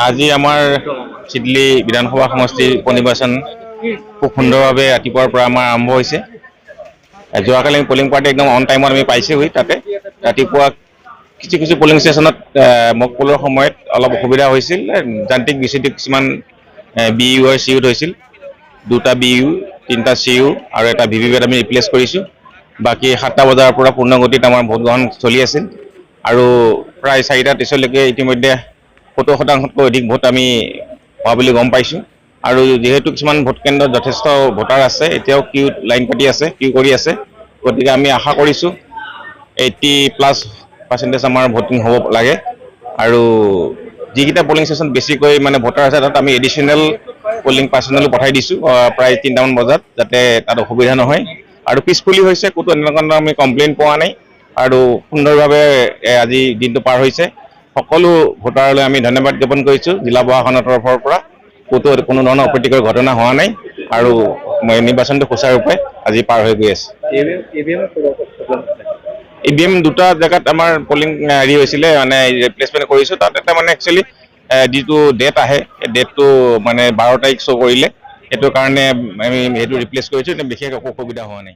আজি আমাৰ চিডলি বিধানসভা সমষ্টিৰ উপনিৰ্বাচন খুব সুন্দৰভাৱে ৰাতিপুৱাৰ পৰা আমাৰ আৰম্ভ হৈছে। যোৱাকালি পলিং পাৰ্টি একদম অন টাইমত আমি পাইছোঁহি। তাতে ৰাতিপুৱা কিছু পলিং ষ্টেচনত মক পোলৰ সময়ত অলপ অসুবিধা হৈছিল। যান্ত্ৰিক বিচ্যুতি কিছুমান বি ইউ আৰু চি ইউত হৈছিল। 2টা বি ইউ, 3টা চি ইউ আৰু এটা ভি ভি পেট আমি ৰিপ্লেচ কৰিছোঁ। বাকী 7টা বজাৰ পৰা পূৰ্ণগতিত আমাৰ ভোট গ্ৰহণ চলি আছিল আৰু প্ৰায় 4টা 30লৈকে ইতিমধ্যে 70% অধিক ভোট আমি হোৱা বুলি গম পাইছোঁ। আৰু যিহেতু কিছুমান ভোট কেন্দ্ৰত যথেষ্ট ভোটাৰ আছে, এতিয়াও লাইন পাতি আছে, কিউ কৰি আছে। গতিকে আমি আশা কৰিছোঁ 80+ % আমাৰ ভোটিং হ'ব লাগে। আৰু যিকেইটা পলিং ষ্টেচন বেছিকৈ মানে ভোটাৰ আছে, তাত আমি এডিশ্যনেল পলিং পাৰ্চনেলো পঠাই দিছোঁ প্ৰায় 3টামান বজাত, যাতে তাত অসুবিধা নহয়। আৰু পিছপলি হৈছে, ক'তো এনেকুৱা আমি কমপ্লেইন পোৱা নাই আৰু সুন্দৰভাৱে আজি দিনটো পাৰ হৈছে। সকলো ভোটাৰলৈ আমি ধন্যবাদ জ্ঞাপন কৰিছোঁ জিলা প্ৰশাসনৰ তৰফৰ পৰা। ক'তো কোনো ধৰণৰ অপ্ৰীতিকৰ ঘটনা হোৱা নাই আৰু নিৰ্বাচনটো সুচাৰুৰূপে আজি পাৰ হৈ গৈ আছে। EVM 2টা জেগাত আমাৰ পলিং হেৰি হৈছিলে, মানে ৰিপ্লেচমেণ্ট কৰিছোঁ। তাত এটা মানে একচুৱেলি যিটো ডেট আহে, সেই ডেটটো মানে 12 তাৰিখ শ্ব' কৰিলে। সেইটো কাৰণে আমি সেইটো ৰিপ্লেচ কৰিছোঁ। বিশেষ একো অসুবিধা হোৱা নাই।